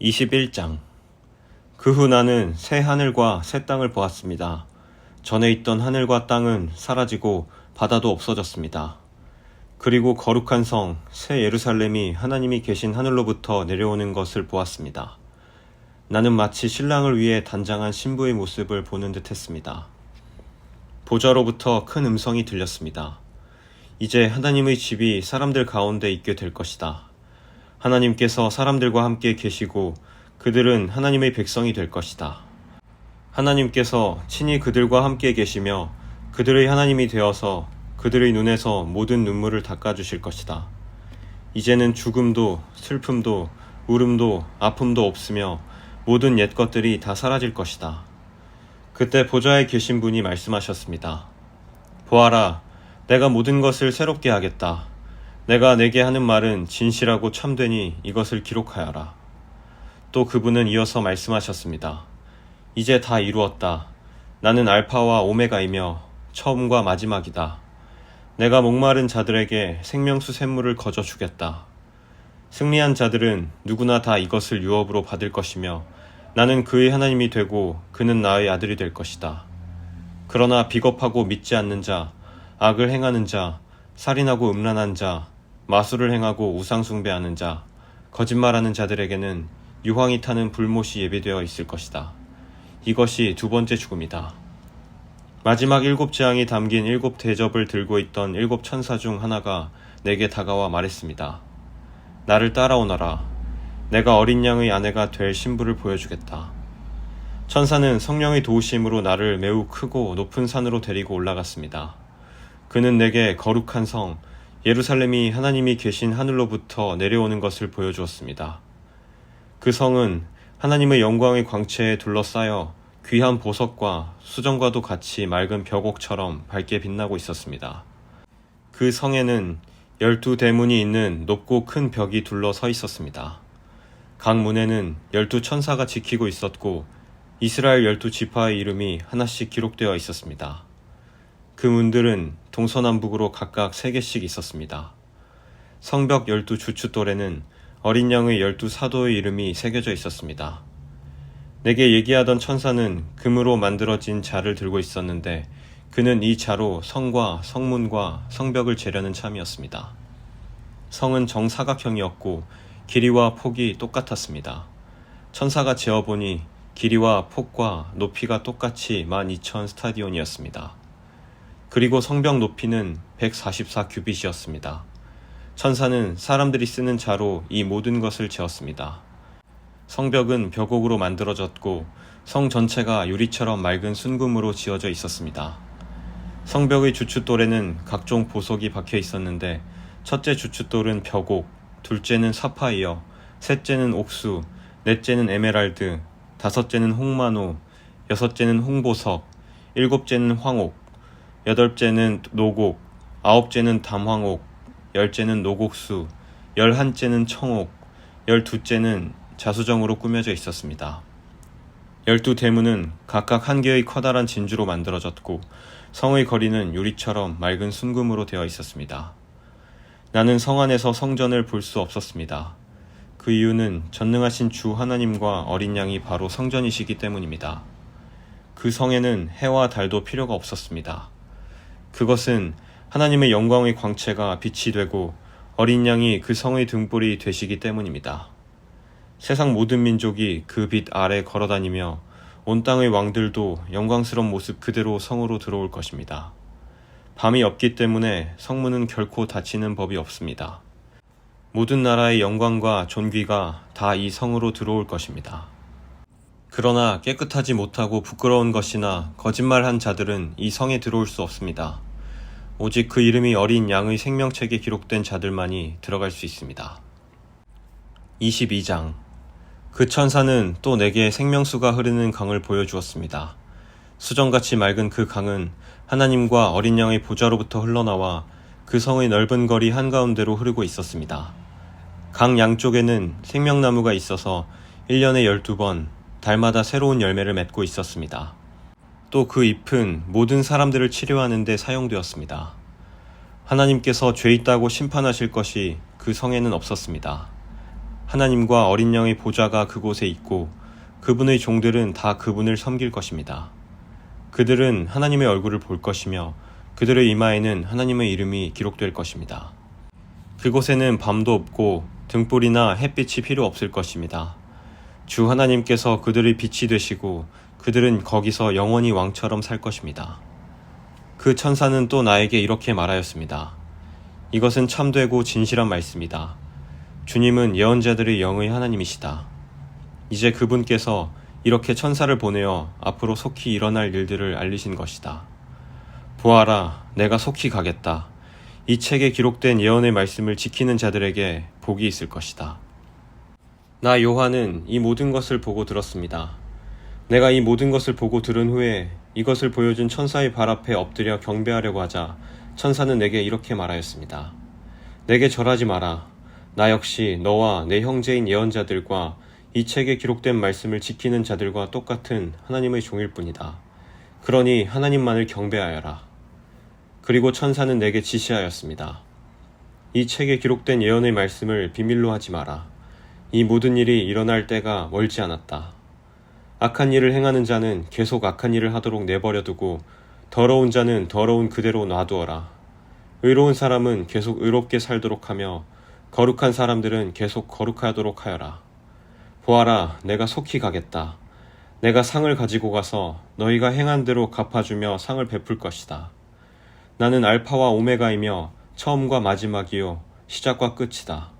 21장. 그 후 나는 새 하늘과 새 땅을 보았습니다. 전에 있던 하늘과 땅은 사라지고 바다도 없어졌습니다. 그리고 거룩한 성, 새 예루살렘이 하나님이 계신 하늘로부터 내려오는 것을 보았습니다. 나는 마치 신랑을 위해 단장한 신부의 모습을 보는 듯 했습니다. 보좌로부터 큰 음성이 들렸습니다. 이제 하나님의 집이 사람들 가운데 있게 될 것이다. 하나님께서 사람들과 함께 계시고 그들은 하나님의 백성이 될 것이다. 하나님께서 친히 그들과 함께 계시며 그들의 하나님이 되어서 그들의 눈에서 모든 눈물을 닦아주실 것이다. 이제는 죽음도 슬픔도 울음도 아픔도 없으며 모든 옛 것들이 다 사라질 것이다. 그때 보좌에 계신 분이 말씀하셨습니다. 보아라, 내가 모든 것을 새롭게 하겠다. 내가 내게 하는 말은 진실하고 참되니 이것을 기록하여라. 또 그분은 이어서 말씀하셨습니다. 이제 다 이루었다. 나는 알파와 오메가이며 처음과 마지막이다. 내가 목마른 자들에게 생명수 샘물을 거저 주겠다. 승리한 자들은 누구나 다 이것을 유업으로 받을 것이며 나는 그의 하나님이 되고 그는 나의 아들이 될 것이다. 그러나 비겁하고 믿지 않는 자, 악을 행하는 자, 살인하고 음란한 자, 마술을 행하고 우상 숭배하는 자, 거짓말하는 자들에게는 유황이 타는 불못이 예비되어 있을 것이다. 이것이 두 번째 죽음이다. 마지막 7 재앙이 담긴 7 대접을 들고 있던 7 천사 중 하나가 내게 다가와 말했습니다. 나를 따라오너라. 내가 어린 양의 아내가 될 신부를 보여주겠다. 천사는 성령의 도우심으로 나를 매우 크고 높은 산으로 데리고 올라갔습니다. 그는 내게 거룩한 성, 예루살렘이 하나님이 계신 하늘로부터 내려오는 것을 보여주었습니다. 그 성은 하나님의 영광의 광채에 둘러싸여 귀한 보석과 수정과도 같이 맑은 벽옥처럼 밝게 빛나고 있었습니다. 그 성에는 12 대문이 있는 높고 큰 벽이 둘러서 있었습니다. 각 문에는 12 천사가 지키고 있었고 이스라엘 12 지파의 이름이 하나씩 기록되어 있었습니다. 그 문들은 동서남북으로 각각 3개씩 있었습니다. 성벽 12 주춧돌에는 어린 양의 12 사도의 이름이 새겨져 있었습니다. 내게 얘기하던 천사는 금으로 만들어진 자를 들고 있었는데 그는 이 자로 성과 성문과 성벽을 재려는 참이었습니다. 성은 정사각형이었고 길이와 폭이 똑같았습니다. 천사가 재어보니 길이와 폭과 높이가 똑같이 12,000 스타디온이었습니다. 그리고 성벽 높이는 144 규빗이었습니다. 천사는 사람들이 쓰는 자로 이 모든 것을 재었습니다. 성벽은 벽옥으로 만들어졌고 성 전체가 유리처럼 맑은 순금으로 지어져 있었습니다. 성벽의 주춧돌에는 각종 보석이 박혀 있었는데 첫째 주춧돌은 벽옥, 둘째는 사파이어, 셋째는 옥수, 넷째는 에메랄드, 다섯째는 홍마노, 여섯째는 홍보석, 일곱째는 황옥, 여덟째는 노곡, 아홉째는 담황옥, 열째는 노곡수, 11째는 청옥, 12째는 자수정으로 꾸며져 있었습니다. 12 대문은 각각 한 개의 커다란 진주로 만들어졌고 성의 거리는 유리처럼 맑은 순금으로 되어 있었습니다. 나는 성 안에서 성전을 볼 수 없었습니다. 그 이유는 전능하신 주 하나님과 어린 양이 바로 성전이시기 때문입니다. 그 성에는 해와 달도 필요가 없었습니다. 그것은 하나님의 영광의 광채가 빛이 되고 어린 양이 그 성의 등불이 되시기 때문입니다. 세상 모든 민족이 그 빛 아래 걸어다니며 온 땅의 왕들도 영광스러운 모습 그대로 성으로 들어올 것입니다. 밤이 없기 때문에 성문은 결코 닫히는 법이 없습니다. 모든 나라의 영광과 존귀가 다 이 성으로 들어올 것입니다. 그러나 깨끗하지 못하고 부끄러운 것이나 거짓말한 자들은 이 성에 들어올 수 없습니다. 오직 그 이름이 어린 양의 생명책에 기록된 자들만이 들어갈 수 있습니다. 22장. 그 천사는 또 내게 생명수가 흐르는 강을 보여주었습니다. 수정같이 맑은 그 강은 하나님과 어린 양의 보좌로부터 흘러나와 그 성의 넓은 거리 한가운데로 흐르고 있었습니다. 강 양쪽에는 생명나무가 있어서 1년에 12번 달마다 새로운 열매를 맺고 있었습니다. 또 그 잎은 모든 사람들을 치료하는 데 사용되었습니다. 하나님께서 죄 있다고 심판하실 것이 그 성에는 없었습니다. 하나님과 어린 양의 보좌가 그곳에 있고 그분의 종들은 다 그분을 섬길 것입니다. 그들은 하나님의 얼굴을 볼 것이며 그들의 이마에는 하나님의 이름이 기록될 것입니다. 그곳에는 밤도 없고 등불이나 햇빛이 필요 없을 것입니다. 주 하나님께서 그들의 빛이 되시고 그들은 거기서 영원히 왕처럼 살 것입니다. 그 천사는 또 나에게 이렇게 말하였습니다. 이것은 참되고 진실한 말씀이다. 주님은 예언자들의 영의 하나님이시다. 이제 그분께서 이렇게 천사를 보내어 앞으로 속히 일어날 일들을 알리신 것이다. 보아라, 내가 속히 가겠다. 이 책에 기록된 예언의 말씀을 지키는 자들에게 복이 있을 것이다. 나 요한은 이 모든 것을 보고 들었습니다. 내가 이 모든 것을 보고 들은 후에 이것을 보여준 천사의 발 앞에 엎드려 경배하려고 하자 천사는 내게 이렇게 말하였습니다. 내게 절하지 마라. 나 역시 너와 내 형제인 예언자들과 이 책에 기록된 말씀을 지키는 자들과 똑같은 하나님의 종일 뿐이다. 그러니 하나님만을 경배하여라. 그리고 천사는 내게 지시하였습니다. 이 책에 기록된 예언의 말씀을 비밀로 하지 마라. 이 모든 일이 일어날 때가 멀지 않았다. 악한 일을 행하는 자는 계속 악한 일을 하도록 내버려두고 더러운 자는 더러운 그대로 놔두어라. 의로운 사람은 계속 의롭게 살도록 하며 거룩한 사람들은 계속 거룩하도록 하여라. 보아라, 내가 속히 가겠다. 내가 상을 가지고 가서 너희가 행한 대로 갚아주며 상을 베풀 것이다. 나는 알파와 오메가이며 처음과 마지막이요 시작과 끝이다.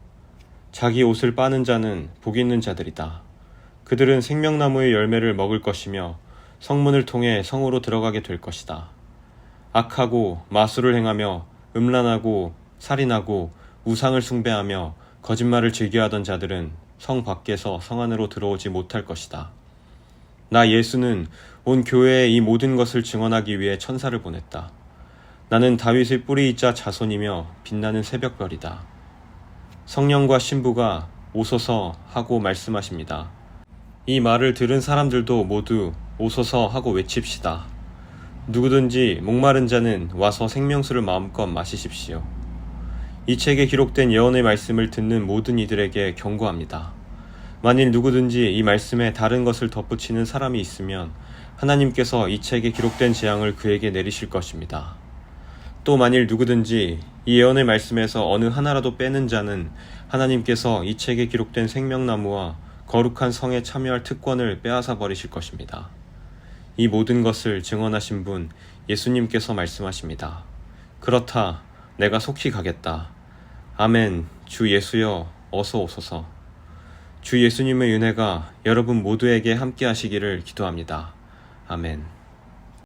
자기 옷을 빠는 자는 복 있는 자들이다. 그들은 생명나무의 열매를 먹을 것이며 성문을 통해 성으로 들어가게 될 것이다. 악하고 마술을 행하며 음란하고 살인하고 우상을 숭배하며 거짓말을 즐겨하던 자들은 성 밖에서 성 안으로 들어오지 못할 것이다. 나 예수는 온 교회에 이 모든 것을 증언하기 위해 천사를 보냈다. 나는 다윗의 뿌리이자 자손이며 빛나는 새벽별이다. 성령과 신부가 오소서 하고 말씀하십니다. 이 말을 들은 사람들도 모두 오소서 하고 외칩시다. 누구든지 목마른 자는 와서 생명수를 마음껏 마시십시오. 이 책에 기록된 예언의 말씀을 듣는 모든 이들에게 경고합니다. 만일 누구든지 이 말씀에 다른 것을 덧붙이는 사람이 있으면 하나님께서 이 책에 기록된 재앙을 그에게 내리실 것입니다. 또 만일 누구든지 이 예언의 말씀에서 어느 하나라도 빼는 자는 하나님께서 이 책에 기록된 생명나무와 거룩한 성에 참여할 특권을 빼앗아 버리실 것입니다. 이 모든 것을 증언하신 분 예수님께서 말씀하십니다. 그렇다, 내가 속히 가겠다. 아멘. 주 예수여, 어서 오소서. 주 예수님의 은혜가 여러분 모두에게 함께 하시기를 기도합니다. 아멘.